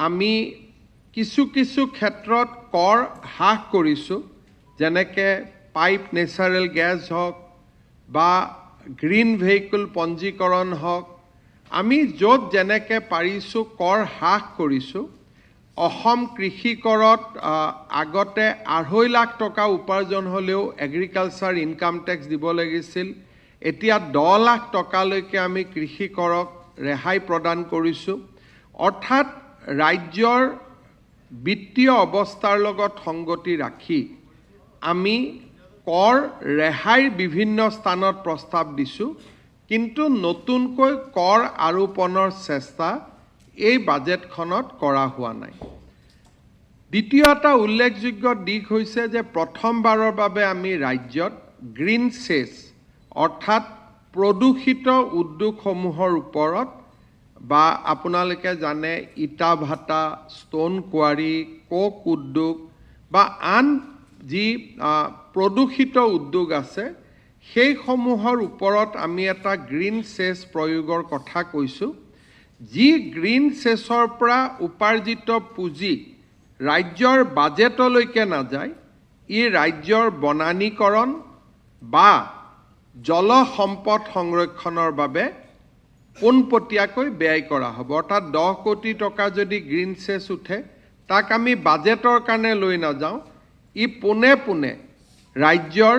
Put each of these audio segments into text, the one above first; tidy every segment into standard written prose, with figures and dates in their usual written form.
আমি কিছু কিছু ক্ষেত্ৰত কৰ হ্ৰাস কৰিছোঁ, যেনেকৈ পাইপ নেচাৰেল গেছ হওক বা গ্ৰীণ ভেহিকল পঞ্জীকৰণ হওক, আমি য'ত যেনেকৈ পাৰিছোঁ কৰ হ্ৰাস কৰিছোঁ। অসম কৃষি কৰত আগতে 2.5 লাখ টকা উপাৰ্জন হ'লেও এগ্ৰিকালচাৰ ইনকাম টেক্স দিব লাগিছিল। এতিয়া 10 লাখ টকালৈকে আমি কৃষি কৰক ৰেহাই প্ৰদান কৰিছোঁ। অৰ্থাৎ ৰাজ্যৰ বিত্তীয় অৱস্থাৰ লগত সংগতি ৰাখি আমি কৰ ৰেহাইৰ বিভিন্ন স্থানত প্ৰস্তাৱ দিছোঁ, কিন্তু নতুনকৈ কৰ আৰোপণৰ চেষ্টা এই বাজেটখনত কৰা হোৱা নাই। দ্বিতীয় এটা উল্লেখযোগ্য দিশ হৈছে যে প্ৰথমবাৰৰ বাবে আমি ৰাজ্যত গ্ৰীণ চেছ অৰ্থাৎ প্ৰদূষিত উদ্যোগসমূহৰ ওপৰত বা আপোনালোকে জানে ইটা ভাটা, ষ্টোন কোৱাৰী, কোক উদ্যোগ বা আন যি প্ৰদূষিত উদ্যোগ আছে সেইসমূহৰ ওপৰত আমি এটা গ্ৰীণ চেছ প্ৰয়োগৰ কথা কৈছোঁ। যি গ্ৰীণ চেছৰ পৰা উপাৰ্জিত পুঁজি ৰাজ্যৰ বাজেটলৈকে নাযায়, ই ৰাজ্যৰ বনানীকৰণ বা জল সম্পদ সংৰক্ষণৰ বাবে পোনপটীয়াকৈ ব্যয় কৰা হ'ব। অৰ্থাৎ 10 কোটি টকা যদি গ্ৰীণ চেছ উঠে, তাক আমি বাজেটৰ কাৰণে লৈ নাযাওঁ, ই পোনে পোনে ৰাজ্যৰ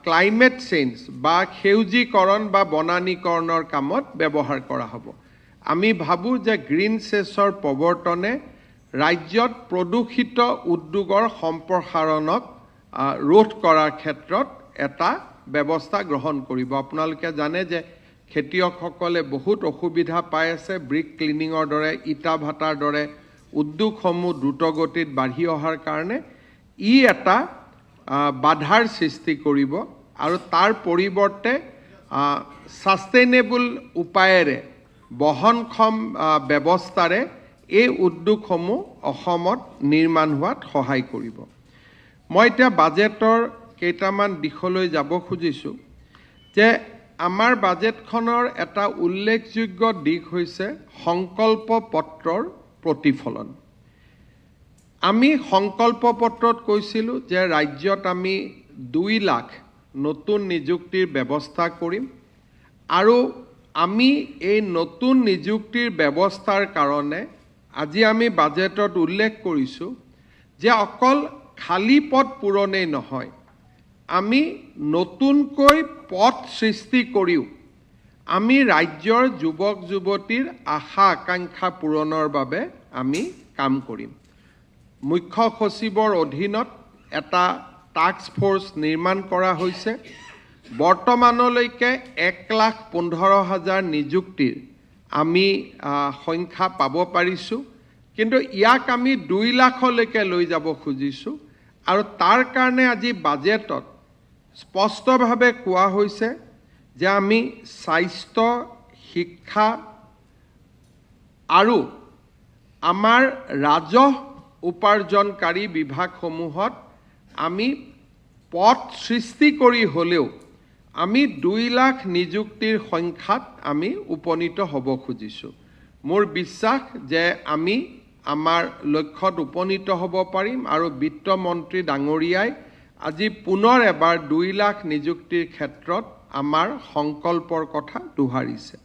ক্লাইমেট চেঞ্জ বা সেউজীকৰণ বা বনানীকৰণৰ কামত ব্যৱহাৰ কৰা হ'ব। আমি ভাবোঁ যে গ্ৰীণ চেছৰ প্ৰৱৰ্তনে ৰাজ্যত প্ৰদূষিত উদ্যোগৰ সম্প্ৰসাৰণক ৰোধ কৰাৰ ক্ষেত্ৰত এটা ব্যৱস্থা গ্ৰহণ কৰিব। আপোনালোকে জানে যে খেতিয়কসকলে বহুত অসুবিধা পাই আছে। ব্ৰিক ক্লিনিঙৰ দৰে, ইটা ভাটাৰ দৰে উদ্যোগসমূহ দ্ৰুতগতিত বাঢ়ি অহাৰ কাৰণে ই এটা বাধাৰ সৃষ্টি কৰিব আৰু তাৰ পৰিৱৰ্তে ছাষ্টেইনেবল উপায়েৰে বহনক্ষম ব্যৱস্থাৰে এই উদ্যোগসমূহ অসমত নিৰ্মাণ হোৱাত সহায় কৰিব। মই এতিয়া বাজেটৰ কেইটামান দিশলৈ যাব খুজিছোঁ যে আমাৰ বাজেটখনৰ এটা উল্লেখযোগ্য দিশ হৈছে সংকল্প পত্ৰৰ প্ৰতিফলন। আমি সংকল্প পত্ৰত কৈছিলোঁ যে ৰাজ্যত আমি 2 লাখ নতুন নিযুক্তিৰ ব্যৱস্থা কৰিম আৰু আমি এই নতুন নিযুক্তিৰ ব্যৱস্থাৰ কাৰণে আজি আমি বাজেটত উল্লেখ কৰিছোঁ যে অকল খালী পদ পূৰণেই নহয়, আমি নতুনকৈ পদ সৃষ্টি কৰিও আমি ৰাজ্যৰ যুৱক যুৱতীৰ আশা আকাংক্ষা পূৰণৰ বাবে আমি কাম কৰিম। মুখ্য সচিবৰ অধীনত এটা টাস্ক ফ'ৰ্চ নিৰ্মাণ কৰা হৈছে। বৰ্তমানলৈকে 1,15,000 নিযুক্তিৰ আমি সংখ্যা পাব পাৰিছোঁ, কিন্তু ইয়াক আমি 2 লাখলৈকে লৈ যাব খুজিছোঁ আৰু তাৰ কাৰণে আজি বাজেটত স্পষ্টভাৱে কোৱা হৈছে যে আমি স্বাস্থ্য, শিক্ষা আৰু আমাৰ ৰাজহ উপাৰ্জনকাৰী বিভাগসমূহত আমি পদ সৃষ্টি কৰি হ'লেও আমি 2 লাখ নিযুক্তিৰ সংখ্যাত আমি উপনীত হ'ব খুজিছোঁ। মোৰ বিশ্বাস যে আমি আমাৰ লক্ষ্যত উপনীত হ'ব পাৰিম আৰু বিত্তমন্ত্ৰী ডাঙৰীয়াই আজি পুনৰ এবাৰ 2 লাখ নিযুক্তিৰ ক্ষেত্ৰত আমাৰ সংকল্পৰ কথা দোহাৰিছে।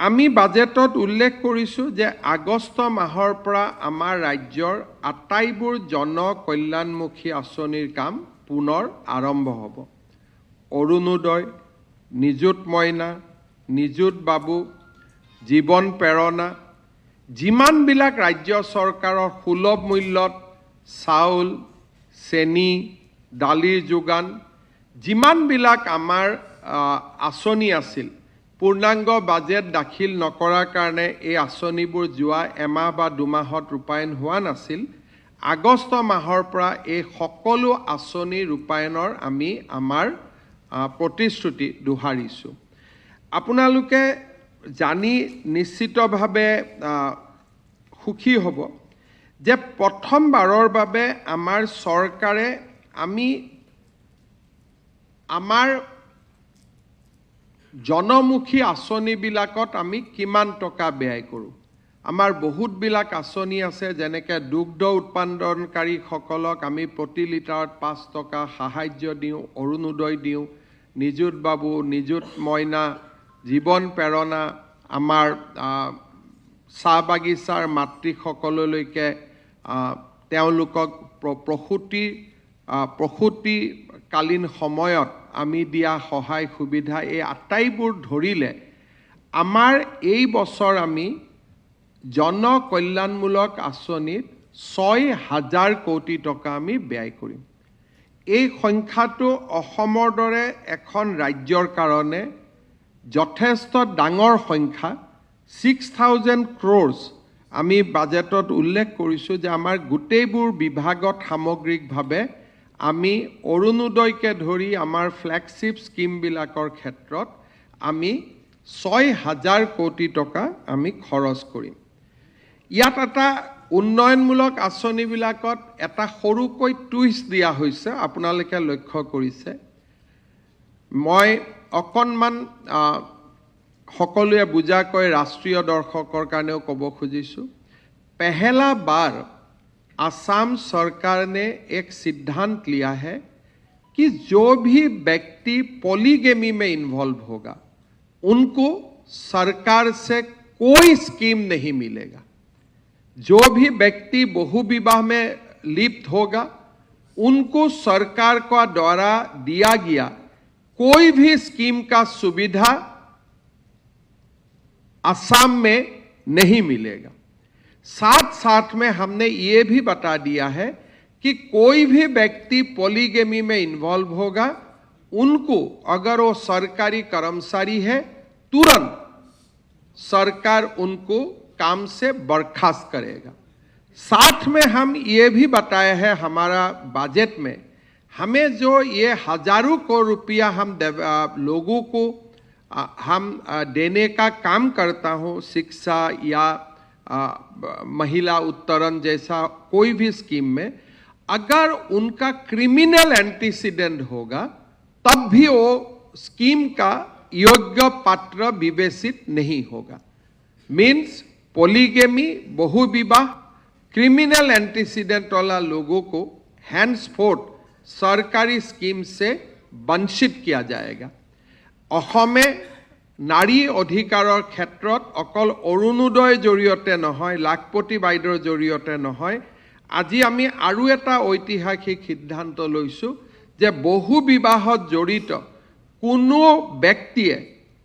আমি বাজেটত উল্লেখ কৰিছোঁ যে আগষ্ট মাহৰ পৰা আমাৰ ৰাজ্যৰ আটাইবোৰ জনকল্যাণমুখী আঁচনিৰ কাম পুনৰ আৰম্ভ হ'ব। অৰুণোদয়, নিযুত মইনা, নিযুত বাবু, জীৱন প্ৰেৰণা, যিমানবিলাক ৰাজ্য চৰকাৰৰ সুলভ মূল্যত চাউল, চেনি, দালিৰ যোগান, যিমানবিলাক আমাৰ আঁচনি আছিল, পূৰ্ণাংগ বাজেট দাখিল নকৰাৰ কাৰণে এই আঁচনিবোৰ যোৱা এমাহ বা 2 মাহত ৰূপায়ণ হোৱা নাছিল। আগষ্ট মাহৰ পৰা এই সকলো আঁচনি ৰূপায়ণৰ আমি আমাৰ প্ৰতিশ্ৰুতি দোহাৰিছোঁ। আপোনালোকে জানি নিশ্চিতভাৱে সুখী হ'ব যে প্ৰথমবাৰৰ বাবে আমাৰ চৰকাৰে আমি আমাৰ জনমুখী আঁচনিবিলাকত আমি কিমান টকা ব্যয় কৰোঁ। আমাৰ বহুতবিলাক আঁচনি আছে, যেনেকৈ দুগ্ধ উৎপাদনকাৰীসকলক আমি প্ৰতি লিটাৰত 5 টকা সাহায্য দিওঁ, অৰুণোদয় দিওঁ, নিযুত বাবু, নিযুত মইনা, জীৱন প্ৰেৰণা, আমাৰ চাহ বাগিচাৰ মাতৃসকললৈকে তেওঁলোকক প্ৰসূতিকালীন সময়ত আমি দিয়া সহায় সুবিধা, এই আটাইবোৰ ধৰিলে আমাৰ এই বছৰ আমি জনকল্যাণমূলক আঁচনিত 6,000 কোটি টকা আমি ব্যয় কৰিম। এই সংখ্যাটো অসমৰ দৰে এখন ৰাজ্যৰ কাৰণে যথেষ্ট ডাঙৰ সংখ্যা। 6,000 crores আমি বাজেটত উল্লেখ কৰিছোঁ যে আমাৰ গোটেইবোৰ বিভাগত সামগ্ৰিকভাৱে আমি অৰুণোদয়কে ধৰি আমাৰ ফ্লেগশ্বিপ স্কিমবিলাকৰ ক্ষেত্ৰত আমি 6,000 কোটি টকা আমি খৰচ কৰিম। ইয়াত এটা উন্নয়নমূলক আঁচনিবিলাকত এটা সৰুকৈ টুইষ্ট দিয়া হৈছে, আপোনালোকে লক্ষ্য কৰিছে। মই অকণমান সকলোৱে বুজাকৈ ৰাষ্ট্ৰীয় দৰ্শকৰ কাৰণেও ক'ব খুজিছোঁ। पहला बार असम सरकार ने एक सिद्धांत लिया है कि जो भी व्यक्ति पॉलीगेमी में इन्वॉल्व होगा उनको सरकार से कोई स्कीम नहीं मिलेगा। जो भी व्यक्ति बहुविवाह में लिप्त होगा उनको सरकार का द्वारा दिया गया कोई भी स्कीम का सुविधा असम में नहीं मिलेगा। साथ साथ में हमने ये भी बता दिया है कि कोई भी व्यक्ति पॉलीगेमी में इन्वॉल्व होगा उनको, अगर वो सरकारी कर्मचारी है, तुरंत सरकार उनको काम से बर्खास्त करेगा। साथ में हम ये भी बताया है हमारा बजट में, हमें जो ये हजारों करोड़ रुपया हम लोगों को हम देने का काम करता हूँ, शिक्षा या महिला उत्तरण जैसा कोई भी स्कीम में, अगर उनका क्रिमिनल एंटीसीडेंट होगा तब भी वो स्कीम का योग्य पात्र विवेचित नहीं होगा। मीन्स पॉलीगेमी, बहुविवाह, क्रिमिनल एंटीसीडेंट वाला लोगों को हैंड्सफोर्थ सरकारी स्कीम से वंचित किया जाएगा। অসমে নাৰী অধিকাৰৰ ক্ষেত্ৰত অকল অৰুণোদয়ৰ জৰিয়তে নহয়, লাখপতি বাইদেউৰ জৰিয়তে নহয়, আজি আমি আৰু এটা ঐতিহাসিক সিদ্ধান্ত লৈছোঁ যে বহু বিবাহত জড়িত কোনো ব্যক্তিয়ে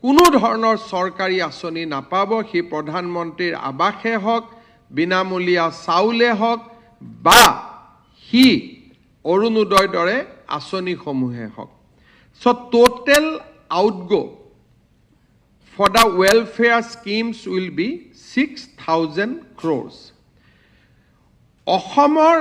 কোনো ধৰণৰ চৰকাৰী আঁচনি নাপাব। সি প্ৰধানমন্ত্ৰীৰ আৱাসে হওক, বিনামূলীয়া চাউলে হওক বা সি অৰুণোদয়ৰ দৰে আঁচনিসমূহে হওক। So total outgo for the welfare schemes will be 6,000 crores. অসমৰ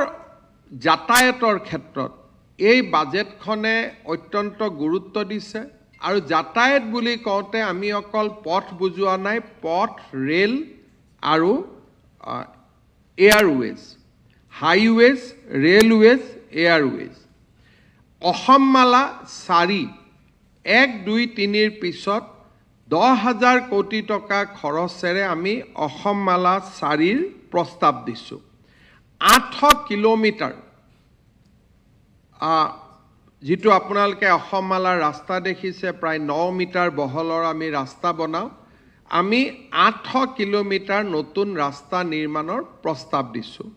যাতায়াতৰ ক্ষেত্ৰত এই বাজেটখনে অত্যন্ত গুৰুত্ব দিছে আৰু যাতায়াত বুলি কওঁতে আমি অকল পথ বুজোৱা নাই, পথ, ৰেল আৰু Airways, highways, railways, Airways. Asom Mala 4 1, 2, 3 পিছত 10,000 কোটি টকা খৰচেৰে আমি অসমমালা 4 প্ৰস্তাৱ দিছোঁ। 800 কিলোমিটাৰ যিটো আপোনালোকে অসমমালাৰ ৰাস্তা দেখিছে, প্ৰায় 9 মিটাৰ বহলৰ আমি ৰাস্তা বনাওঁ। আমি 800 কিলোমিটাৰ নতুন ৰাস্তা নিৰ্মাণৰ প্ৰস্তাৱ দিছোঁ।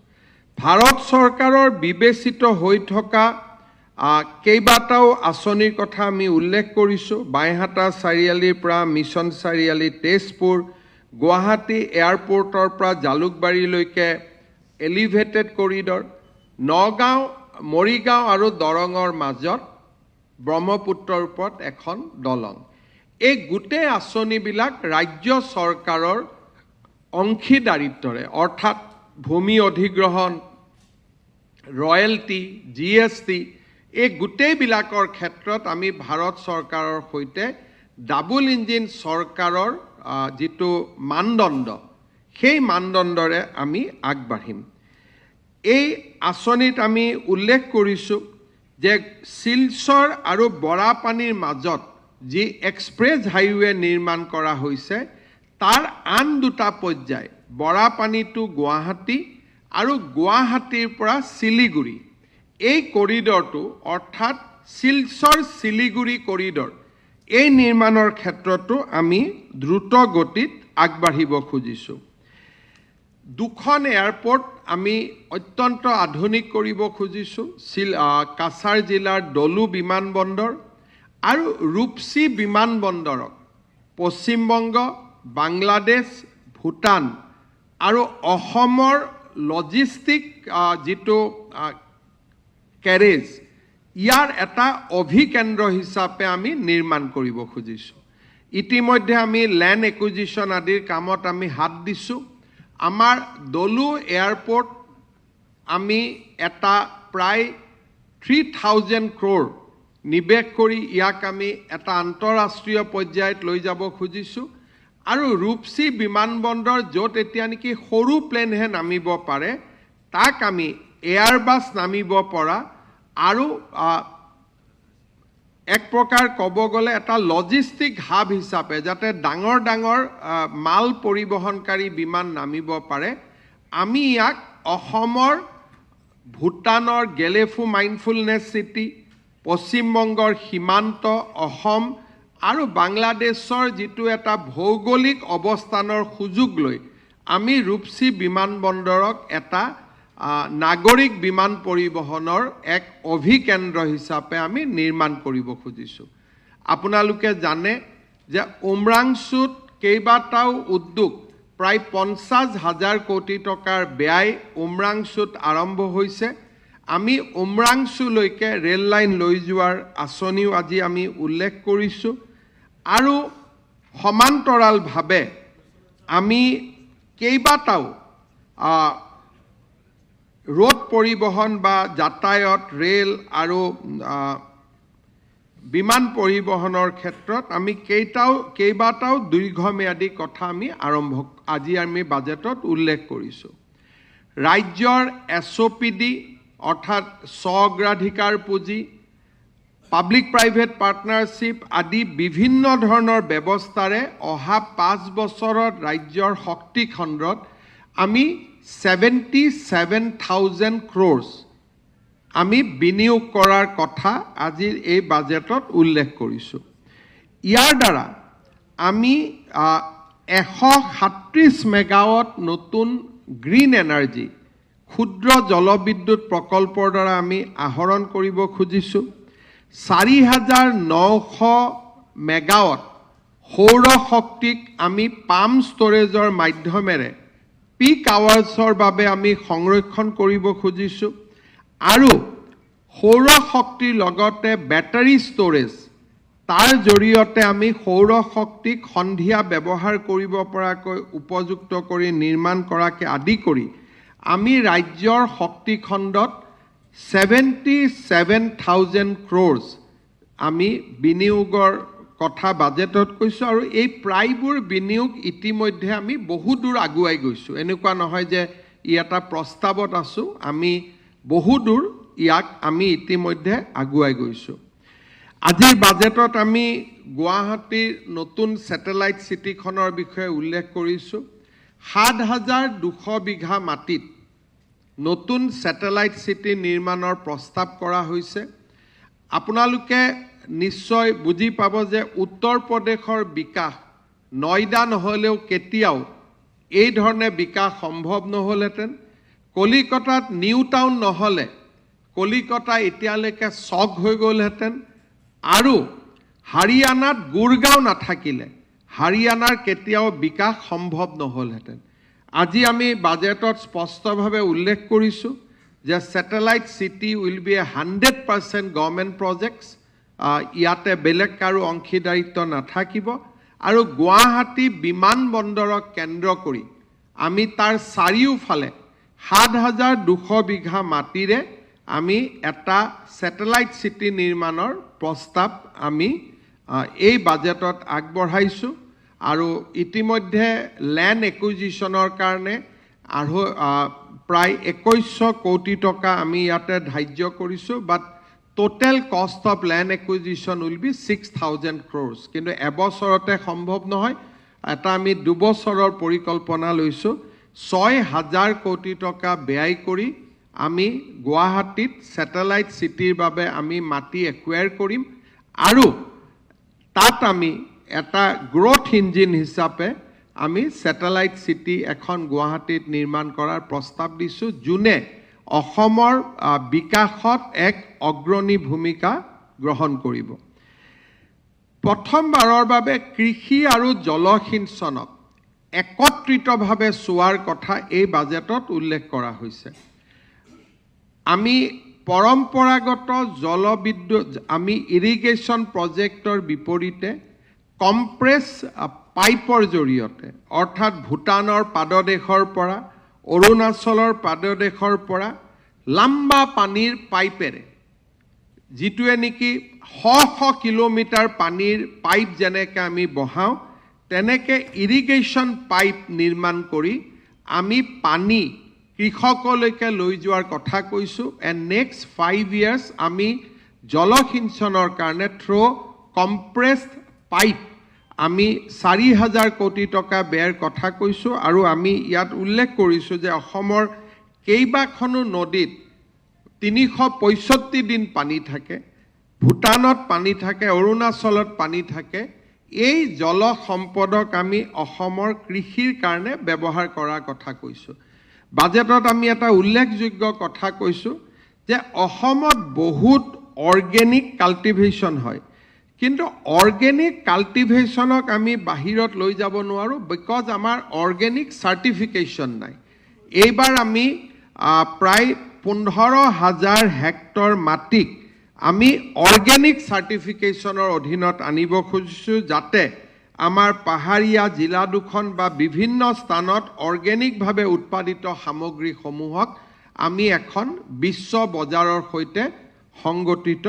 ভাৰত চৰকাৰৰ বিবেচিত হৈ থকা কেইবাটাও আঁচনিৰ কথা আমি উল্লেখ কৰিছোঁ। বাইহাটা চাৰিআলিৰ পৰা মিছন চাৰিআলি, তেজপুৰ, গুৱাহাটী এয়াৰপৰ্টৰ পৰা জালুকবাৰীলৈকে এলিভেটেড কৰিডৰ, নগাঁও, মৰিগাঁও আৰু দৰঙৰ মাজত ব্ৰহ্মপুত্ৰৰ ওপৰত এখন দলং। এই গোটেই আঁচনিবিলাক ৰাজ্য চৰকাৰৰ অংশীদাৰিত্বৰে, অৰ্থাৎ ভূমি অধিগ্ৰহণ, ৰয়েলটি, GST, এই গোটেইবিলাকৰ ক্ষেত্ৰত আমি ভাৰত চৰকাৰৰ সৈতে ডাবল ইঞ্জিন চৰকাৰৰ যিটো মানদণ্ড, সেই মানদণ্ডৰে আমি আগবাঢ়িম। এই আঁচনিত আমি উল্লেখ কৰিছোঁ যে শিলচৰ আৰু বৰাপানীৰ মাজত যি এক্সপ্ৰেছ হাইৱে নিৰ্মাণ কৰা হৈছে তাৰ আন দুটা পৰ্যায় বৰাপানী টু গুৱাহাটী আৰু গুৱাহাটীৰ পৰা শিলিগুৰি এই কৰিডৰটো অৰ্থাৎ শিলচৰ শিলিগুৰি কৰিডৰ এই নিৰ্মাণৰ ক্ষেত্ৰতো আমি দ্ৰুত গতিত আগবাঢ়িব খুজিছোঁ দুখন এয়াৰপোৰ্ট আমি অত্যন্ত আধুনিক কৰিব খুজিছোঁ কাছাৰ জিলাৰ ডলু বিমানবন্দৰ আৰু ৰূপসী বিমানবন্দৰক পশ্চিমবংগ বাংলাদেশ ভূটান আৰু অসমৰ লজিষ্টিক যিটো কেৰেজ ইয়াৰ এটা অভিকেন্দ্ৰ হিচাপে আমি নিৰ্মাণ কৰিব খুজিছোঁ ইতিমধ্যে আমি ল্যান্ড একুইজিশ্যন আদিৰ কামত আমি হাত দিছোঁ আমাৰ ডলু এয়াৰপোৰ্ট আমি এটা প্ৰায় 3000 crore নিবেশ কৰি ইয়াক আমি এটা আন্তঃৰাষ্ট্ৰীয় পৰ্যায়ত লৈ যাব খুজিছোঁ আৰু ৰূপসী বিমানবন্দৰ য'ত এতিয়া নেকি সৰু প্লেনহে নামিব পাৰে তাক আমি এয়াৰবাছ নামিব পৰা আৰু এক প্ৰকাৰ ক'ব গ'লে এটা লজিষ্টিক হাব হিচাপে যাতে ডাঙৰ ডাঙৰ মাল পৰিবহণকাৰী বিমান নামিব পাৰে আমি ইয়াক অসমৰ ভূটানৰ গেলেফু মাইণ্ডফুলনেছ চিটি পশ্চিমবংগৰ সীমান্ত অসম আৰু বাংলাদেশৰ যিটো এটা ভৌগোলিক অৱস্থানৰ সুযোগ লৈ আমি ৰূপসী বিমানবন্দৰক এটা নাগৰিক বিমান পৰিবহণৰ এক অভিকেন্দ্ৰ হিচাপে আমি নিৰ্মাণ কৰিব খুজিছোঁ আপোনালোকে জানে যে উমৰাংচুত কেইবাটাও উদ্যোগ প্ৰায় 50,000 কোটি টকাৰ ব্যয় উমৰাংচুত আৰম্ভ হৈছে আমি উমৰাংচুলৈকে ৰেল লাইন লৈ যোৱাৰ আঁচনিও আজি আমি উল্লেখ কৰিছোঁ আৰু সমান্তৰালভাৱে আমি কেইবাটাও ৰোড পৰিবহণ বা যাতায়াত ৰেল আৰু বিমান পৰিবহণৰ ক্ষেত্ৰত আমি কেইবাটাও দীৰ্ঘম্যাদী কথা আমি আজি আমি বাজেটত উল্লেখ কৰিছোঁ ৰাজ্যৰ SOPD অৰ্থাৎ স্ব-অগ্ৰাধিকাৰ পুঁজি পাব্লিক প্ৰাইভেট পাৰ্টনাৰশ্বিপ আদি বিভিন্ন ধৰণৰ ব্যৱস্থাৰে অহা 5 বছৰত ৰাজ্যৰ শক্তি খণ্ডত আমি 77,000 crores আমি বিনিয়োগ কৰাৰ কথা আজিৰ এই বাজেটত উল্লেখ কৰিছোঁ ইয়াৰ দ্বাৰা আমি 137 মেগাৱাট নতুন গ্ৰীণ এনাৰ্জি ক্ষুদ্ৰ জলবিদ্যুৎ প্ৰকল্পৰ দ্বাৰা আমি আহৰণ কৰিব খুজিছোঁ 4,900 মেগাৱাট সৌৰ শক্তিক আমি পাম্প ষ্টৰেজৰ মাধ্যমেৰে পিক আৱাৰ্ছৰ বাবে আমি সংৰক্ষণ কৰিব খুজিছোঁ আৰু সৌৰ শক্তিৰ লগতে বেটাৰী ষ্টৰেজ তাৰ জৰিয়তে আমি সৌৰ শক্তিক সন্ধিয়া ব্যৱহাৰ কৰিব পৰাকৈ উপযুক্ত কৰি নিৰ্মাণ কৰাকে আদি কৰি আমি ৰাজ্যৰ শক্তি খণ্ডত 77,000 crores আমি বিনিয়োগৰ কথা বাজেটত কৈছোঁ আৰু এই প্ৰায়বোৰ বিনিয়োগ ইতিমধ্যে আমি বহু দূৰ আগুৱাই গৈছোঁ এনেকুৱা নহয় যে ই এটা প্ৰস্তাৱত আছোঁ আমি বহু দূৰ ইয়াক আমি ইতিমধ্যে আগুৱাই গৈছোঁ আজিৰ বাজেটত আমি গুৱাহাটীৰ নতুন স্যাটেলাইট চিটিখনৰ বিষয়ে উল্লেখ কৰিছোঁ 7,200 বিঘা মাটিত নতুন স্যাটেলাইট চিটি নিৰ্মাণৰ প্ৰস্তাৱ কৰা হৈছে আপোনালোকে নিশ্চয় বুজি পাব যে উত্তৰ প্ৰদেশৰ বিকাশ নয়ডা নহলেও কেতিয়াও এই ধৰণে বিকাশ সম্ভৱ নহলহেঁতেন কলিকতাত নিউ টাউন নহলে কলিকতা এতিয়ালৈকে চক হৈ গ'লহেঁতেন আৰু হাৰিয়ানাত গুৰগাঁও নাথাকিলে হাৰিয়ানাৰ কেতিয়াও বিকাশ সম্ভৱ নহলহেঁতেন আজি আমি বাজেটত স্পষ্টভাৱে উল্লেখ কৰিছোঁ যে satellite city will be 100% government projects ইয়াতে বেলেগ কাৰো অংশীদাৰিত্ব নাথাকিব আৰু গুৱাহাটী বিমানবন্দৰক কেন্দ্ৰ কৰি আমি তাৰ চাৰিওফালে 7,200 বিঘা মাটিৰে আমি এটা স্যাটেলাইট চিটি নিৰ্মাণৰ প্ৰস্তাৱ আমি এই বাজেটত আগবঢ়াইছোঁ আৰু ইতিমধ্যে ল্যান্ড একুইজিশ্যনৰ কাৰণে আৰু প্ৰায় 2100 কোটি টকা আমি ইয়াতে ধাৰ্য কৰিছোঁ বাট total cost of land acquisition will be 6,000 crores কিন্তু এবছৰতে সম্ভৱ নহয় এটা আমি 2 বছৰৰ পৰিকল্পনা লৈছোঁ 6,000 কোটি টকা ব্যয় কৰি আমি গুৱাহাটীত স্যাটেলাইট সিটিৰ বাবে আমি মাটি একুয়াৰ কৰিম আৰু তাত আমি এটা গ্ৰোথ ইঞ্জিন হিচাপে আমি স্যাটেলাইট সিটি এখন গুৱাহাটীত নিৰ্মাণ কৰাৰ প্ৰস্তাৱ দিছো যোনে অসমৰ বিকাশত এক অগ্ৰণী ভূমিকা গ্ৰহণ কৰিব প্ৰথমবাৰৰ বাবে কৃষি আৰু জলসিঞ্চনক একত্ৰিতভাৱে চোৱাৰ কথা এই বাজেটত উল্লেখ কৰা হৈছে আমি পৰম্পৰাগত জলবিদ্যুৎ আমি ইৰিগেশ্যন প্ৰজেক্টৰ বিপৰীতে কম্প্ৰেছ পাইপৰ জৰিয়তে অৰ্থাৎ ভূটানৰ পাদদেশৰ পৰা অৰুণাচলৰ পাদদেশৰ পৰা লম্বা পানীৰ পাইপেৰে যিটোৱে নেকি শ কিলোমিটাৰ পানীৰ পাইপ যেনেকৈ আমি বহাওঁ তেনেকৈ ইৰিগেশ্যন পাইপ নিৰ্মাণ কৰি আমি পানী কৃষকলৈকে লৈ যোৱাৰ কথা কৈছোঁ এণ্ড নেক্সট 5 years আমি জলসিঞ্চনৰ কাৰণে থ্ৰু কম্প্ৰেছড পাইপ আমি 4,000 কোটি টকা ব্যয়ৰ কথা কৈছোঁ আৰু আমি ইয়াত উল্লেখ কৰিছোঁ যে অসমৰ কেইবাখনো নদীত 365 দিন পানী থাকে ভূটানত পানী থাকে অৰুণাচলত পানী থাকে এই জল সম্পদক আমি অসমৰ কৃষিৰ কাৰণে ব্যৱহাৰ কৰাৰ কথা কৈছোঁ বাজেটত আমি এটা উল্লেখযোগ্য কথা কৈছোঁ যে অসমত বহুত অৰ্গেনিক কাল্টিভেশ্যন হয় কিন্তু অৰ্গেনিক কাল্টিভেশ্যনক আমি বাহিৰত লৈ যাব নোৱাৰোঁ বিকজ আমাৰ অৰ্গেনিক চাৰ্টিফিকেশ্যন নাই এইবাৰ আমি প্ৰায় 15,000 হেক্টৰ মাটিক আমি অৰ্গেনিক চাৰ্টিফিকেশ্যনৰ অধীনত আনিব খুজিছোঁ যাতে আমাৰ পাহাৰীয়া জিলা দুখন বা বিভিন্ন স্থানত অৰ্গেনিকভাৱে উৎপাদিত সামগ্ৰীসমূহক আমি এখন বিশ্ব বজাৰৰ সৈতে সংগঠিত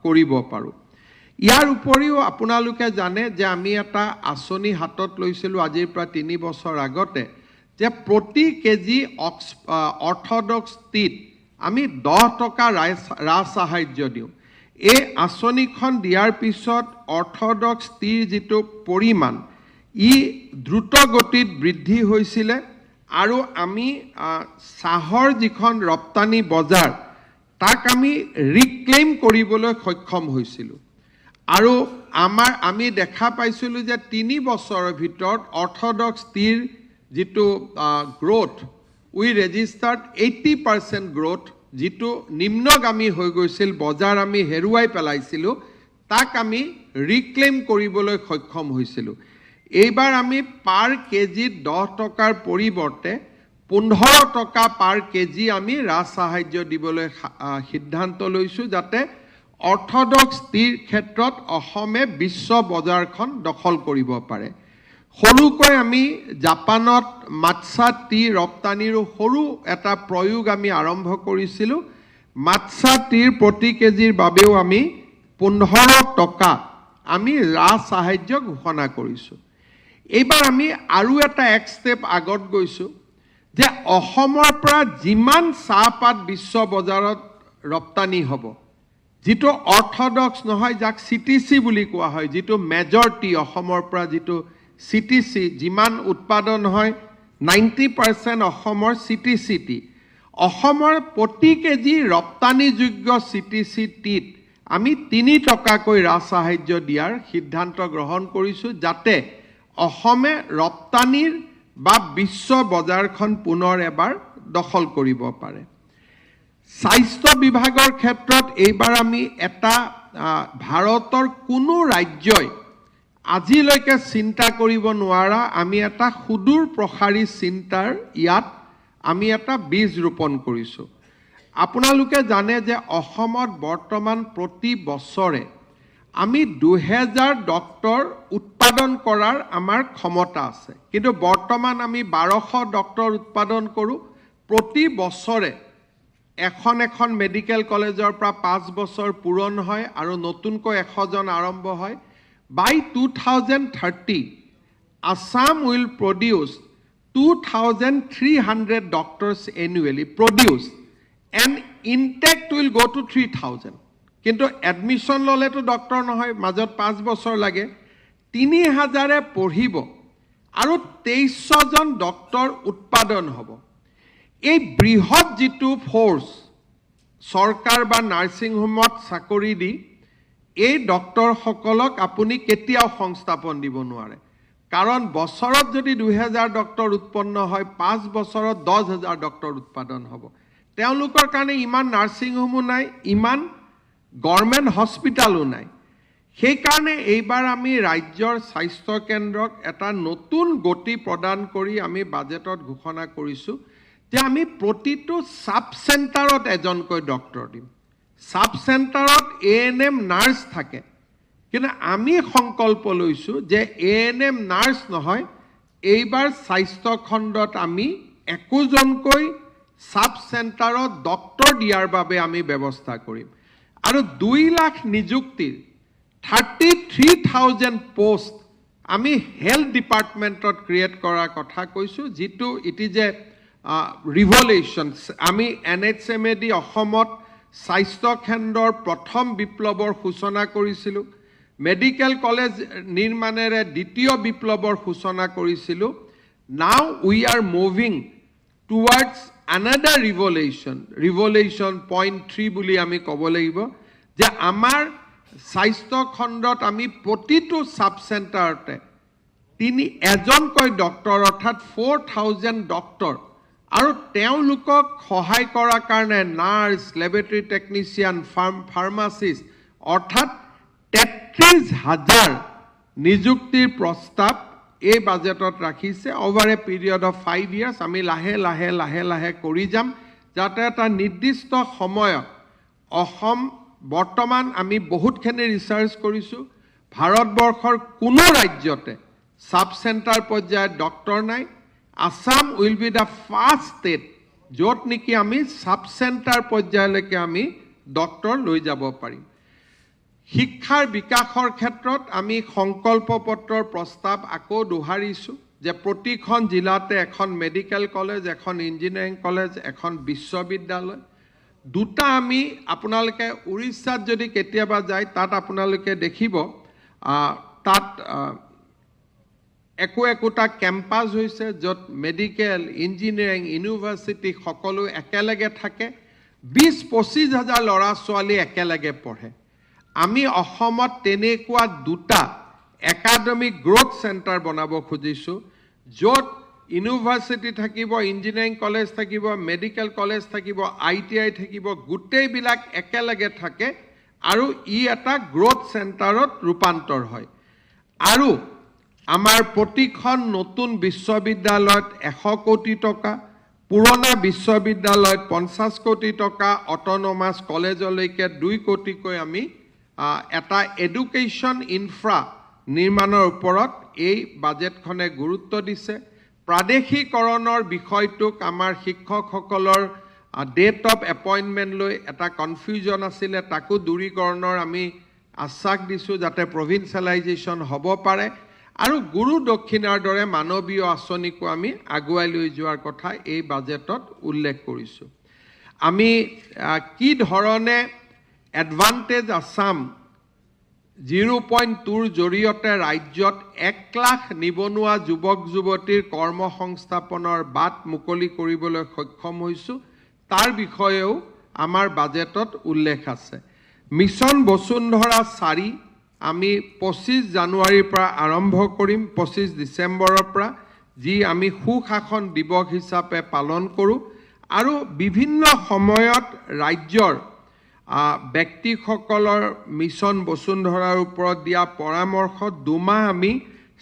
কৰিব পাৰোঁ ইয়াৰ উপৰিও আপোনালোকে জানে যে আমি এটা আঁচনি হাতত লৈছিলোঁ আজিৰ প্ৰায় 3 বছৰ আগতে যে প্ৰতি কেজি অৰ্থডক্স টিত আমি 10 টকা ৰাজ সাহায্য দিওঁ এই আঁচনিখন দিয়াৰ পিছত অৰ্থডক্স টিৰ যিটো পৰিমাণ ই দ্ৰুত গতিত বৃদ্ধি হৈছিলে আৰু আমি চাহৰ যিখন ৰপ্তানি বজাৰ তাক আমি ৰিক্লেইম কৰিবলৈ সক্ষম হৈছিলোঁ আৰু আমি দেখা পাইছিলোঁ যে 3 বছৰৰ ভিতৰত অৰ্থডক্স টিৰ যিটো গ্ৰোথ উই ৰেজিষ্টাৰ্ড 80% গ্ৰোথ যিটো নিম্নগামী হৈ গৈছিল বজাৰ আমি হেৰুৱাই পেলাইছিলোঁ তাক আমি ৰিক্লেইম কৰিবলৈ সক্ষম হৈছিলোঁ এইবাৰ আমি পাৰ কেজিত 10 টকাৰ পৰিৱৰ্তে 15 টকা পাৰ কেজি আমি ৰাজ সাহায্য দিবলৈ সিদ্ধান্ত লৈছোঁ যাতে অৰ্থডক্স টিৰ ক্ষেত্ৰত অসমে বিশ্ব বজাৰখন দখল কৰিব পাৰে সৰুকৈ আমি জাপানত মাট্চা টি ৰপ্তানিৰো সৰু এটা প্ৰয়োগ আমি আৰম্ভ কৰিছিলোঁ মাট্চা টিৰ প্ৰতি কেজিৰ বাবেও আমি 15 টকা আমি ৰাজ সাহায্য ঘোষণা কৰিছোঁ এইবাৰ আমি আৰু এটা এক ষ্টেপ আগত গৈছোঁ যে অসমৰ পৰা যিমান চাহপাত বিশ্ব বজাৰত ৰপ্তানি হ'ব যিটো অৰ্থডক্স নহয় যাক চিটিচি বুলি কোৱা হয় যিটো মেজৰিটি অসমৰ পৰা যিটো চিটিচি যিমান উৎপাদন হয় 90% অসমৰ চিটিচি টি অসমৰ প্ৰতি কেজি ৰপ্তানিযোগ্য চিটিচি টিত আমি 3 টকাকৈ ৰাজ সাহায্য দিয়াৰ সিদ্ধান্ত গ্ৰহণ কৰিছোঁ যাতে অসমে ৰপ্তানিৰ বা বিশ্ব বজাৰখন পুনৰ এবাৰ দখল কৰিব পাৰে স্বাস্থ্য বিভাগৰ ক্ষেত্ৰত এইবাৰ আমি এটা ভাৰতৰ কোনো ৰাজ্যই আজিলৈকে চিন্তা কৰিব নোৱাৰা আমি এটা সুদূৰ প্ৰসাৰী চিন্তাৰ ইয়াত আমি এটা বীজ ৰোপণ কৰিছোঁ আপোনালোকে জানে যে অসমত বৰ্তমান প্ৰতি বছৰে আমি 2000 ডক্টৰ উৎপাদন কৰাৰ আমাৰ ক্ষমতা আছে কিন্তু বৰ্তমান আমি 1200 ডক্টৰ উৎপাদন কৰোঁ প্ৰতি বছৰে এখন মেডিকেল কলেজৰ পৰা 5 বছৰ পূৰণ হয় আৰু নতুনকৈ 100 জন আৰম্ভ হয় By 2030, Assam will produce 2,300 doctors annually produce and intake will go to 3,000. কিন্তু admission ললে তো ডক্টৰ নহয় মাজত 5 বছৰ লাগে 3,000 পঢ়িব আৰু 2300 জন ডক্টৰ উৎপাদন হ'ব এই বৃহৎ যেটো ফোৰ্স সৰকাৰ বা নাৰ্সিং হোমত চাকৰি দি এই ডক্টৰ সকলক আপুনি কেতিয়াও সংস্থাপন দিব নোৱাৰে কাৰণ বছৰত যদি 2000 ডক্টৰ উৎপন্ন হয় 5 বছৰত 10000 ডক্টৰ উৎপাদন হ'ব তেওঁলোকৰ কাৰণে ইমান নাৰ্সিং হোমো নাই ইমান গভৰ্নমেন্ট হস্পিটালো নাই সেই কাৰণে এইবাৰ আমি ৰাজ্যৰ স্বাস্থ্য কেন্দ্ৰক এটা নতুন গতি প্ৰদান কৰি আমি বাজেটত ঘোষণা কৰিছো যে আমি প্ৰতিটো সাব সেন্টাৰত এজনকৈ ডক্টৰ দিম সাব সেন্টাৰত এএনএম নাৰ্স থাকে কিন্তু আমি সংকল্প লৈছো যে এএনএম নাৰ্স নহয় এইবাৰ স্বাস্থ্য খণ্ডত আমি 21 জনকৈ সাব সেন্টাৰত ডক্টৰ দিয়াৰ বাবে আমি ব্যৱস্থা কৰিম আৰু 2 লাখ নিযুক্তিৰ 33,000 পোস্ট আমি হেলথ ডিপাৰ্টমেন্টত ক্ৰিয়েট কৰাৰ কথা কৈছো যেটো ইট ইজ এ ৰিভলিউশন আমি এনএচএমএডি অসমত স্বাস্থ্য কেন্দ্ৰৰ প্ৰথম বিপ্লৱৰ সূচনা কৰিছিলো মেডিকেল কলেজ নিৰ্মাণেৰে দ্বিতীয় বিপ্লৱৰ সূচনা কৰিছিলো now we are moving towards another revolution point 3 বুলি আমি ক'ব লাগিব যে আমাৰ স্বাস্থ্য খণ্ডত আমি প্ৰতিটো সাব সেন্টাৰতে এজনকৈ ডক্টৰ অৰ্থাৎ 4000 ডক্টৰ আৰু তেওঁলোকক সহায় কৰাৰ কাৰণে নাৰ্স ল্যাবৰেটৰী টেকনিচিয়ান ফাৰ্মাসিষ্ট অৰ্থাৎ 33000 নিযুক্তিৰ প্ৰস্তাৱ এই বাজেটত ৰাখিছে over A period of 5 years আমি লাহে কৰি যাম যাতে এটা নিৰ্দিষ্ট সময়ত অসম বৰ্তমান আমি বহুতখিনি ৰিসাৰ্চ কৰিছো ভাৰতবৰ্ষৰ কোনো ৰাজ্যতে সাব সেন্টাৰ পৰ্যায়ত ডক্টৰ নাই Assam will be the first state য'ত নেকি আমি সাব সেন্টাৰ পৰ্যায়লৈকে আমি ডক্টৰ লৈ যাব পাৰিম শিক্ষাৰ বিকাশৰ ক্ষেত্ৰত আমি সংকল্প পত্ৰৰ প্ৰস্তাৱ আকৌ দোহাৰিছো যে প্ৰতিখন জিলাতে এখন মেডিকেল কলেজ এখন ইঞ্জিনিয়াৰিং কলেজ এখন বিশ্ববিদ্যালয় দুটা আমি আপোনালোকে উৰিষ্যাত যদি কেতিয়াবা যায় তাত আপোনালোকে দেখিব তাত একোটা কেম্পাস হৈছে য'ত মেডিকেল ইঞ্জিনিয়াৰিং ইউনিভাৰ্সিটি সকলো একেলগে থাকে 20-25 হাজাৰ ল'ৰা ছোৱালী একেলগে পঢ়ে আমি অসমত তেনেকুৱা দুটা একাডেমিক গ্ৰোথ সেন্টাৰ বনাব খুজিছো য'ত ইউনিভাৰ্সিটি থাকিব ইঞ্জিনিয়াৰিং কলেজ থাকিব মেডিকেল কলেজ থাকিব আইটিআই থাকিব গুটেইবিলাক একেলগে থাকে আৰু ই এটা গ্ৰোথ সেন্টাৰত ৰূপান্তৰ হয় আৰু আমাৰ প্ৰতিখন নতুন বিশ্ববিদ্যালয়ত 100 কোটি টকা পুৰণা বিশ্ববিদ্যালয়ত 50 কোটি টকা অটোনমাস কলেজলৈকে 2 কোটিকৈ আমি এটা এডুকেশ্যন ইনফ্ৰা নিৰ্মাণৰ ওপৰত এই বাজেটখনে গুৰুত্ব দিছে প্ৰাদেশিকৰণৰ বিষয়টোক আমাৰ শিক্ষকসকলৰ ডেট অফ এপইণ্টমেণ্ট লৈ এটা কনফিউজন আছিল তাকো দূৰীকৰণৰ আমি আশ্বাস দিছো যাতে প্ৰভিন্সিয়েলাইজেশ্যন হ'ব পাৰে আৰু গুৰু দক্ষিণাৰ দৰে মানৱীয় আঁচনিকো আমি আগুৱাই লৈ যোৱাৰ কথা এই বাজেটত উল্লেখ কৰিছো আমি কি ধৰণে এডভান্টেজ আসাম 0.2 জৰিয়তে ৰাজ্যত 1 লাখ নিবনুৱা যুৱক যুৱতীৰ কৰ্মসংস্থাপনৰ বাট মুকলি কৰিবলৈ সক্ষম হৈছো তাৰ বিষয়েও আমাৰ বাজেটত উল্লেখ আছে মিছন বসুন্ধৰা 4 আমি 25 জানুৱাৰীৰ পৰা আৰম্ভ কৰিম 25 ডিসেম্বৰৰ পৰা যি আমি সুশাসন দিৱস হিচাপে পালন কৰো আৰু বিভিন্ন সময়ত ৰাজ্যৰ ব্যক্তিসকলৰ মিছন বসুন্ধৰাৰ ওপৰত দিয়া পৰামৰ্শ 2 মাহ আমি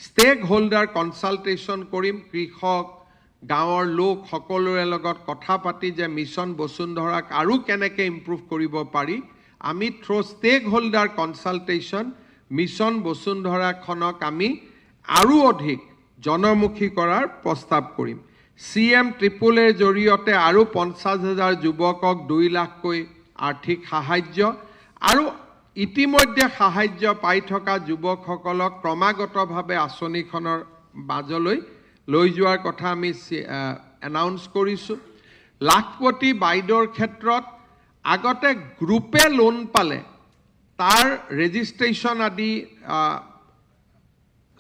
ষ্টেক হোল্ডাৰ কনসালটেশ্যন কৰিম কৃষক গাঁৱৰ লোক সকলোৰে লগত কথা পাতি যে মিছন বসুন্ধৰাক আৰু কেনেকৈ ইমপ্ৰুভ কৰিব পাৰি আমি থ্ৰু ষ্টেক হোল্ডাৰ কনসালটেশ্যন মিছন বসুন্ধৰাখনক আমি আৰু অধিক জনমুখী কৰাৰ প্ৰস্তাৱ কৰিম সিএম ট্ৰিপল এৰ জৰিয়তে আৰু 50,000 যুৱকক 2 লাখকৈ আৰ্থিক সাহায্য আৰু ইতিমধ্যে সাহায্য পাই থকা যুৱকসকলক ক্ৰমাগতভাৱে আঁচনিখনৰ বাজলৈ লৈ যোৱাৰ কথা আমি এনাউন্স কৰিছো লাখপতি বাইদেউৰ ক্ষেত্ৰত আগতে গ্ৰুপে লোন পালে তাৰ ৰেজিষ্ট্ৰেচন আদি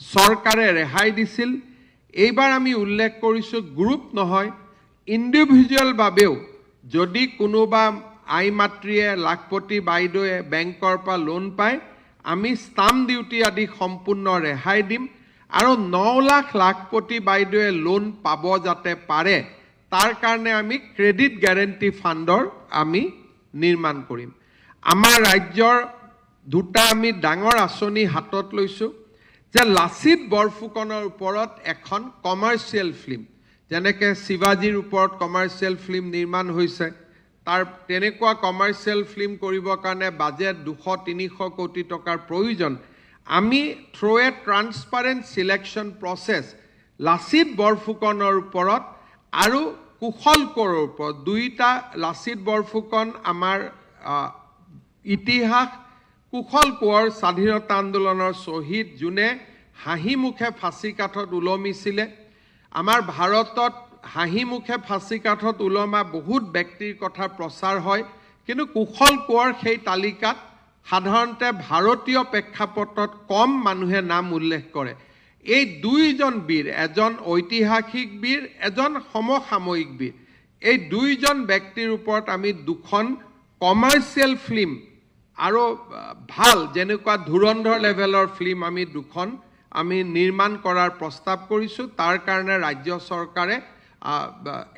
চৰকাৰে ৰেহাই দিছিল এইবাৰ আমি উল্লেখ কৰিছোঁ গ্ৰুপ নহয় ইণ্ডিভিজুৱেল বাবেও যদি কোনোবা আই মাতৃয়ে লাখপতি বাইদেৱে বেংকৰ পৰা লোন পায় আমি ষ্টাম্প ডিউটি আদি সম্পূৰ্ণ ৰেহাই দিম আৰু 9 লাখ লাখপতি বাইদেৱে লোন পাব যাতে পাৰে তাৰ কাৰণে আমি ক্ৰেডিট গ্যাৰেণ্টি ফাণ্ডৰ আমি নিৰ্মাণ কৰিম আমাৰ ৰাজ্যৰ দুটা আমি ডাঙৰ আঁচনি হাতত লৈছোঁ যে লাচিত বৰফুকনৰ ওপৰত এখন কমাৰ্চিয়েল ফিল্ম যেনেকৈ শিৱাজীৰ ওপৰত কমাৰ্চিয়েল ফিল্ম নিৰ্মাণ হৈছে তাৰ তেনেকুৱা কমাৰ্চিয়েল ফিল্ম কৰিবৰ কাৰণে বাজেট 200-300 কোটি টকাৰ প্ৰয়োজন আমি থ্ৰু এ ট্ৰান্সপাৰেণ্ট সিলেকশ্যন প্ৰচেছ লাচিত বৰফুকনৰ ওপৰত আৰু কুশল কোঁৱৰৰ ওপৰত দুইটা লাচিত বৰফুকন আমাৰ ইতিহাস কুশল কোঁৱৰ স্বাধীনতা আন্দোলনৰ শ্বহীদ যোনে হাঁহি মুখে ফাঁচী কাঠত ওলমিছিলে আমাৰ ভাৰতত হাঁহি মুখে ফাঁচী কাঠত ওলমা বহুত ব্যক্তিৰ কথা প্ৰচাৰ হয় কিন্তু কুশল কোঁৱৰ সেই তালিকাত সাধাৰণতে ভাৰতীয় প্ৰেক্ষাপটত কম মানুহে নাম উল্লেখ কৰে এই দুইজন বীৰ এজন ঐতিহাসিক বীৰ এজন সমসাময়িক বীৰ এই দুইজন ব্যক্তিৰ ওপৰত আমি দুখন কমাৰ্চিয়েল ফিল্ম আৰু ভাল যেনেকুৱা ধুৰন্ধৰ লেভেলৰ ফিল্ম আমি দুখন আমি নিৰ্মাণ কৰাৰ প্ৰস্তাৱ কৰিছোঁ তাৰ কাৰণে ৰাজ্য চৰকাৰে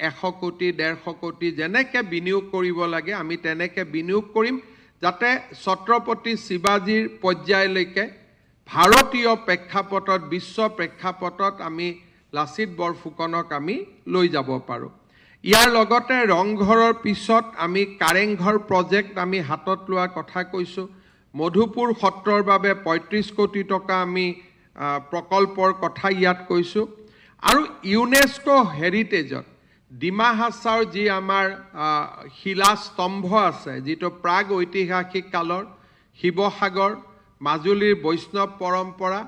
100 কোটি 150 কোটি যেনেকৈ বিনিয়োগ কৰিব লাগে আমি তেনেকৈ বিনিয়োগ কৰিম যাতে ছত্ৰপতি শিৱাজীৰ পৰ্যায়লৈকে ভাৰতীয় প্ৰেক্ষাপটত বিশ্ব প্ৰেক্ষাপটত আমি লাচিত বৰফুকনক আমি লৈ যাব পাৰোঁ ইয়াৰ লগতে ৰংঘৰৰ পিছত আমি কাৰেংঘৰ প্ৰজেক্ট আমি হাতত লোৱাৰ কথা কৈছোঁ মধুপুৰ সত্ৰৰ বাবে 35 কোটি টকা আমি প্ৰকল্পৰ কথা ইয়াত কৈছোঁ আৰু ইউনেস্কো হেৰিটেজত ডিমা হাছাওৰ যি আমাৰ শিলাস্তম্ভ আছে যিটো প্ৰাগ ঐতিহাসিক কালৰ শিৱসাগৰ মাজুলীৰ বৈষ্ণৱ পৰম্পৰা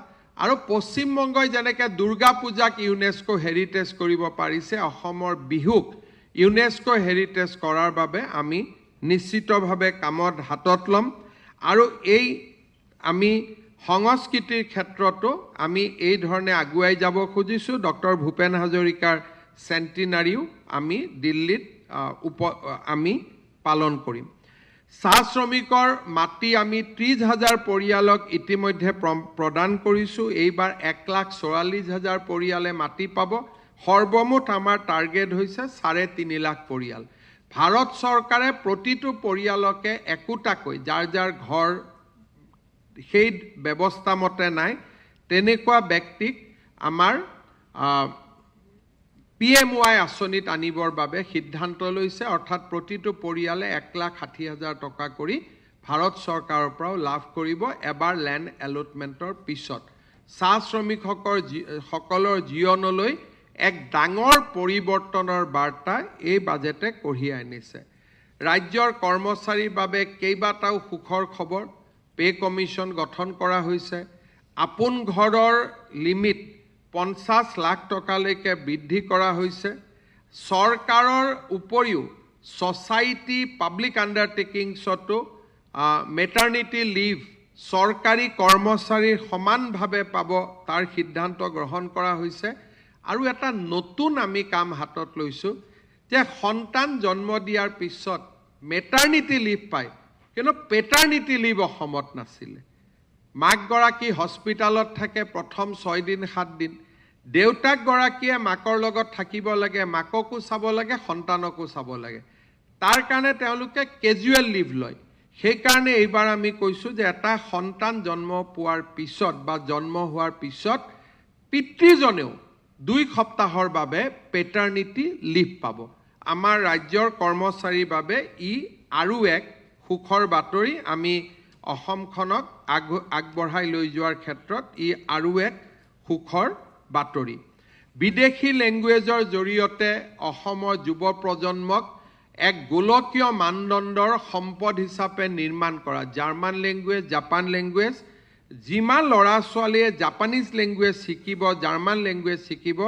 আৰু পশ্চিমবংগই যেনেকৈ দুৰ্গা পূজাক ইউনেস্কো হেৰিটেজ কৰিব পাৰিছে অসমৰ বিহুক ইউনেস্কো হেৰিটেজ কৰাৰ বাবে আমি নিশ্চিতভাৱে কামত হাতত ল'ম আৰু এই আমি সংস্কৃতিৰ ক্ষেত্ৰতো আমি এই ধৰণে আগুৱাই যাব খুজিছোঁ ডক্টৰ ভূপেন হাজৰিকাৰ চেণ্টিনাৰীও আমি দিল্লীত আমি পালন কৰিম চাহ শ্ৰমিকৰ মাটি আমি 30,000 পৰিয়ালক ইতিমধ্যে প্ৰদান কৰিছোঁ এইবাৰ 1,44,000 পৰিয়ালে মাটি পাব সৰ্বমুঠ আমাৰ টাৰ্গেট হৈছে 3.5 লাখ পৰিয়াল ভাৰত চৰকাৰে প্ৰতিটো পৰিয়ালকে একোটাকৈ যাৰ যাৰ ঘৰ সেই ব্যৱস্থা মতে নাই তেনেকুৱা ব্যক্তিক আমাৰ PMY আঁচনিত আনিবৰ বাবে সিদ্ধান্ত লৈছে অৰ্থাৎ প্ৰতিটো পৰিয়ালে 1,60,000 টকা কৰি ভাৰত চৰকাৰৰ পৰাও লাভ কৰিব এবাৰ ল্যান্ড এলটমেণ্টৰ পিছত চাহ শ্ৰমিকসকলৰ জীৱনলৈ এক ডাঙৰ পৰিৱৰ্তনৰ বাৰ্তা এই বাজেটে কঢ়িয়াই আনিছে ৰাজ্যৰ কৰ্মচাৰীৰ বাবে কেইবাটাও সুখৰ খবৰ পে কমিশন গঠন কৰা হৈছে আপোন ঘৰৰ লিমিট 50 লাখ টকালৈকে বৃদ্ধি কৰা হৈছে চৰকাৰৰ উপৰিও ছ'চাইটি পাব্লিক আণ্ডাৰটেকিংছতো মেটাৰনিটি লিভ চৰকাৰী কৰ্মচাৰীৰ সমানভাৱে পাব তাৰ সিদ্ধান্ত গ্ৰহণ কৰা হৈছে আৰু এটা নতুন আমি কাম হাতত লৈছোঁ যে সন্তান জন্ম দিয়াৰ পিছত মেটাৰনিটি লিভ পায় কিন্তু পেটাৰনিটি লিভ অসমত নাছিলে মাকগৰাকী হস্পিটালত থাকে প্ৰথম 6 দিন 7 দিন দেউতাকগৰাকীয়ে মাকৰ লগত থাকিব লাগে মাককো চাব লাগে সন্তানকো চাব লাগে তাৰ কাৰণে তেওঁলোকে কেজুৱেল লিভ লয় সেইকাৰণে এইবাৰ আমি কৈছোঁ যে এটা সন্তান জন্ম পোৱাৰ পিছত বা জন্ম হোৱাৰ পিছত পিতৃজনেও 2 সপ্তাহৰ বাবে পেটাৰনিটি লিভ পাব আমাৰ ৰাজ্যৰ কৰ্মচাৰীৰ বাবে ই আৰু এক সুখৰ বাতৰি আমি অসমখনক আগবঢ়াই লৈ যোৱাৰ ক্ষেত্ৰত ই আৰু এক সুখৰ বাতৰি বিদেশী লেংগুৱেজৰ জৰিয়তে অসমৰ যুৱ প্ৰজন্মক এক গোলকীয় মানদণ্ডৰ সম্পদ হিচাপে নিৰ্মাণ কৰা জাৰ্মান লেংগুৱেজ জাপান লেংগুৱেজ যিমান ল'ৰা ছোৱালীয়ে জাপানিজ লেংগুৱেজ শিকিব জাৰ্মান লেংগুৱেজ শিকিব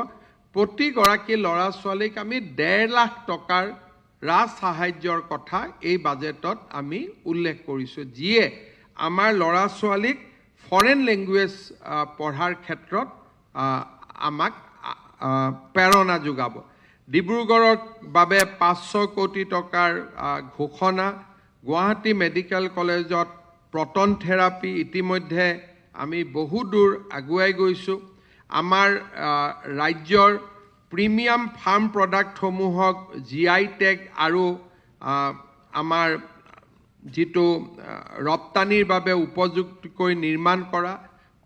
প্ৰতিগৰাকী ল'ৰা ছোৱালীক আমি 1.5 লাখ টকাৰ ৰাজ সাহায্যৰ কথা এই বাজেটত আমি উল্লেখ কৰিছোঁ যিয়ে আমাৰ ল'ৰা ছোৱালীক ফৰেন লেংগুৱেজ পঢ়াৰ ক্ষেত্ৰত আমাক প্ৰেৰণা যোগাব ডিব্ৰুগড়ৰ বাবে 500 কোটি টকাৰ ঘোষণা গুৱাহাটী মেডিকেল কলেজত প্ৰটন থেৰাপি ইতিমধ্যে আমি বহু দূৰ আগুৱাই গৈছোঁ আমাৰ ৰাজ্যৰ প্ৰিমিয়াম ফাৰ্ম প্ৰডাক্টসমূহক GI টেগ আৰু আমাৰ যিটো ৰপ্তানিৰ বাবে উপযুক্তকৈ নিৰ্মাণ কৰা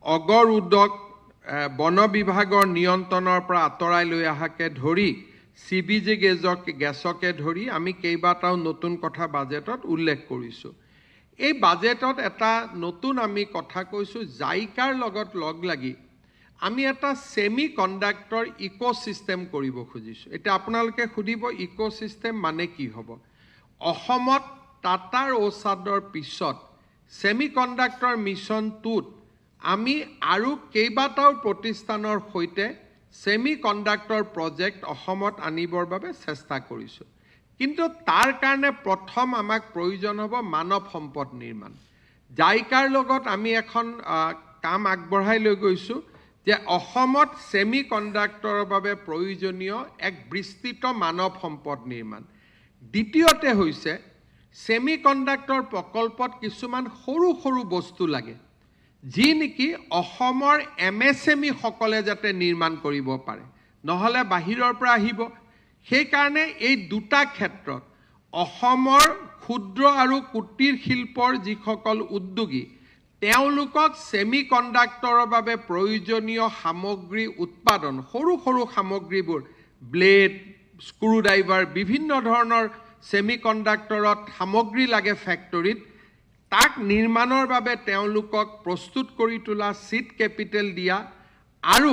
অগৰ উদ্যোগ বন বিভাগৰ নিয়ন্ত্ৰণৰ পৰা আঁতৰাই লৈ অহাকে ধৰি CBG গেছকে ধৰি আমি কেইবাটাও নতুন কথা বাজেটত উল্লেখ কৰিছোঁ এই বাজেটত এটা নতুন আমি কথা কৈছোঁ জাইকাৰ লগত লগ লাগি আমি এটা সেমি কণ্ডাক্টৰ ইকোসিস্টেম কৰিব খুজিছোঁ এটা আপোনালোকে খুদিব ইকোসিস্টেম মানে কি হ'ব অসমত টাটাৰ ওসাদৰ পিছত সেমি কণ্ডাক্টৰ মিছনটোত আমি আৰু কেইবাটাও প্ৰতিষ্ঠানৰ সৈতে সেমি কণ্ডাক্টৰ প্ৰজেক্ট অসমত আনিবৰ বাবে চেষ্টা কৰিছোঁ কিন্তু তাৰ কাৰণে প্ৰথম আমাক প্ৰয়োজন হ'ব মানৱ সম্পদ নিৰ্মাণ জাইকাৰ লগত আমি এখন কাম আগবঢ়াই লৈ গৈছোঁ যে অসমত সেমি কণ্ডাক্টৰৰ বাবে প্ৰয়োজনীয় এক বিস্তৃত মানৱ সম্পদ নিৰ্মাণ দ্বিতীয়তে হৈছে সেমি কণ্ডাক্টৰ প্ৰকল্পত কিছুমান সৰু সৰু বস্তু লাগে যি নেকি অসমৰ MSME সকলে যাতে নিৰ্মাণ কৰিব পাৰে নহলে বাহিৰৰ পৰা আহিব সেই কাৰণে এই দুটা ক্ষেত্ৰত অসমৰ ক্ষুদ্ৰ আৰু কুটিৰ শিল্পৰ যিসকল উদ্যোগী তেওঁলোকক সেমি কণ্ডাক্টৰৰ বাবে প্ৰয়োজনীয় সামগ্ৰী উৎপাদন সৰু সৰু সামগ্ৰীবোৰ ব্লেড স্ক্ৰু ড্ৰাইভাৰ বিভিন্ন ধৰণৰ সেমি কণ্ডাক্টৰত সামগ্ৰী লাগে ফ্যাক্টৰীত তাক নিৰ্মাণৰ বাবে তেওঁলোকক প্ৰস্তুত কৰি তোলা সিড কেপিটেল দিয়া আৰু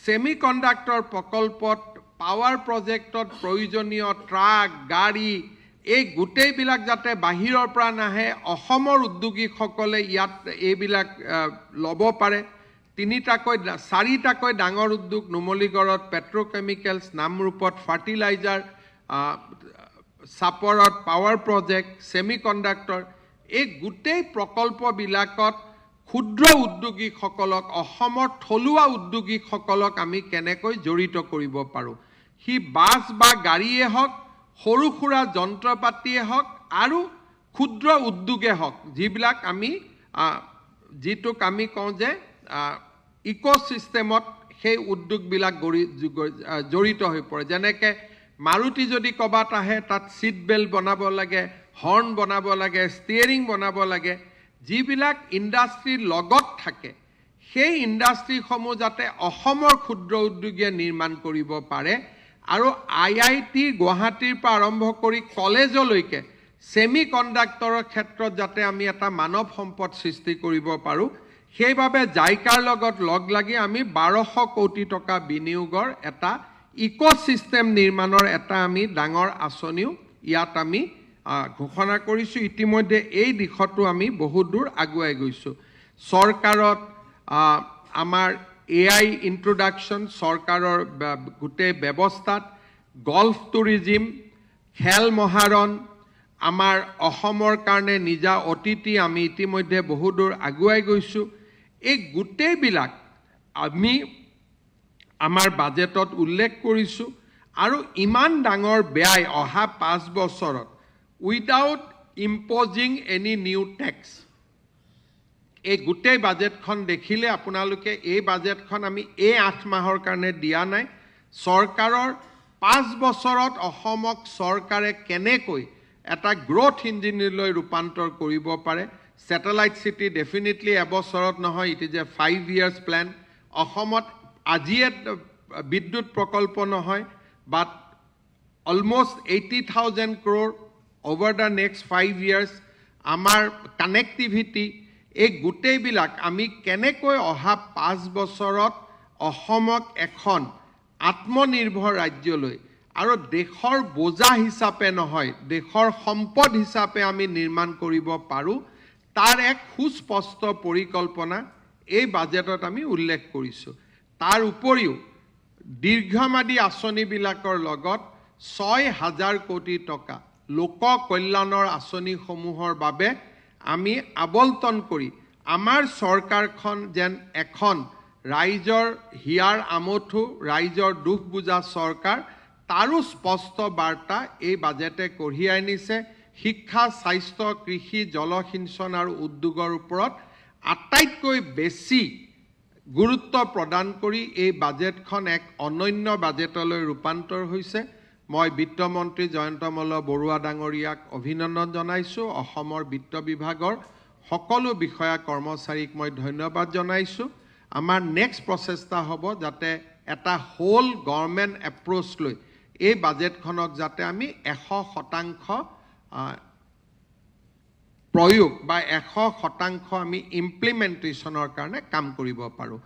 সেমি কণ্ডাক্টৰ প্ৰকল্পত পাৱাৰ প্ৰজেক্টত প্ৰয়োজনীয় ট্ৰাক গাড়ী এই গোটেইবিলাক যাতে বাহিৰৰ পৰা নাহে অসমৰ উদ্যোগীসকলে ইয়াত এইবিলাক ল'ব পাৰে চাৰিটাকৈ ডাঙৰ উদ্যোগ নুমলীগড়ত পেট্ৰকেমিকেলছ নামৰূপত ফাৰ্টিলাইজাৰ সাপৰত পাৱাৰ প্ৰজেক্ট সেমি কণ্ডাক্টৰ এই গোটেই প্ৰকল্পবিলাকত ক্ষুদ্ৰ উদ্যোগীসকলক অসমৰ থলুৱা উদ্যোগীসকলক আমি কেনেকৈ জড়িত কৰিব পাৰোঁ হি বাছ বা গাড়ীয়ে হওক সৰু সুৰা যন্ত্ৰপাতিয়ে হওক আৰু ক্ষুদ্ৰ উদ্যোগে হওক যিবিলাক আমি যিটোক আমি কওঁ যে ইকোসিস্টেমত সেই উদ্যোগবিলাক জড়িত হৈ পৰে যেনেকৈ মাৰুতি যদি ক'বাত আহে তাত সিট বেল্ট বনাব লাগে হৰ্ণ বনাব লাগে ষ্টিয়াৰিং বনাব লাগে যিবিলাক ইণ্ডাষ্ট্ৰীৰ লগত থাকে সেই ইণ্ডাষ্ট্ৰীসমূহ যাতে অসমৰ ক্ষুদ্ৰ উদ্যোগীয়ে নিৰ্মাণ কৰিব পাৰে আৰু IIT গুৱাহাটীৰ পৰা আৰম্ভ কৰি কলেজলৈকে সেমি কণ্ডাক্টৰৰ ক্ষেত্ৰত যাতে আমি এটা মানৱ সম্পদ সৃষ্টি কৰিব পাৰোঁ সেইবাবে জাইকাৰ লগত লগ লাগি আমি 1200 কোটি টকা বিনিয়োগৰ এটা ইকোসিস্টেম নিৰ্মাণৰ এটা আমি ডাঙৰ আঁচনিও ইয়াত আমি ঘোষণা কৰিছোঁ ইতিমধ্যে এই দিশতো আমি বহু দূৰ আগুৱাই গৈছোঁ চৰকাৰত আমাৰ AI ইন্ট্ৰোডাকশন চৰকাৰৰ গোটেই ব্যৱস্থাত গল্ফ টুৰিজিম খেল মহাৰণ আমাৰ অসমৰ কাৰণে নিজা অতিথি আমি ইতিমধ্যে বহু দূৰ আগুৱাই গৈছোঁ এই গোটেইবিলাক আমি আমাৰ বাজেটত উল্লেখ কৰিছোঁ আৰু ইমান ডাঙৰ ব্যয় অহা 5 বছৰত উইদাউট ইম্পজিং এনি নিউ টেক্স এই গোটেই বাজেটখন দেখিলে আপোনালোকে এই বাজেটখন আমি এই 8 মাহৰ কাৰণে দিয়া নাই চৰকাৰৰ 5 বছৰত অসমক চৰকাৰে কেনেকৈ এটা গ্ৰোথ ইঞ্জিনলৈ ৰূপান্তৰ কৰিব পাৰে স্যাটেলাইট সিটি ডেফিনেটলি এবছৰত নহয় it is a 5 years plan অসমত আজিয়ে বিদ্যুৎ প্ৰকল্প নহয় but almost 80,000 crore over the next 5 years আমাৰ কানেক্টিভিটি এই গোটেইবিলাক আমি কেনেকৈ অহা 5 বছৰত অসমক এখন আত্মনিৰ্ভৰ ৰাজ্যলৈ আৰু দেশৰ বোজা হিচাপে নহয় দেশৰ সম্পদ হিচাপে আমি নিৰ্মাণ কৰিব পাৰোঁ তাৰ এক সুস্পষ্ট পৰিকল্পনা এই বাজেটত আমি উল্লেখ কৰিছোঁ তাৰ উপৰিও দীৰ্ঘম্যাদী আঁচনিবিলাকৰ লগত 6,000 কোটি টকা লোক কল্যাণৰ আঁচনিসমূহৰ বাবে আমি আবলতন কৰি আমাৰ চৰকাৰখন যেন এখন ৰাইজৰ হিয়াৰ আমঠু ৰাইজৰ দুখ বুজা চৰকাৰ তাৰো স্পষ্ট বাৰ্তা এই বাজেটে কঢ়িয়াই নিছে শিক্ষা স্বাস্থ্য কৃষি জলসিঞ্চন আৰু উদ্যোগৰ ওপৰত আটাইতকৈ বেছি গুৰুত্ব প্ৰদান কৰি এই বাজেটখন এক অনন্য বাজেটলৈ ৰূপান্তৰ হৈছে মই বিত্তমন্ত্ৰী জয়ন্ত মল্ল বৰুৱা ডাঙৰীয়াক অভিনন্দন জনাইছোঁ অসমৰ বিত্ত বিভাগৰ সকলো বিষয়া কৰ্মচাৰীক মই ধন্যবাদ জনাইছোঁ আমাৰ নেক্সট প্ৰচেষ্টা হ'ব যাতে এটা হোল গভৰ্ণমেণ্ট এপ্ৰোচ লৈ এই বাজেটখনক যাতে আমি 100% প্ৰয়োগ বা 100% আমি ইমপ্লিমেণ্টেশ্যনৰ কাৰণে কাম কৰিব পাৰোঁ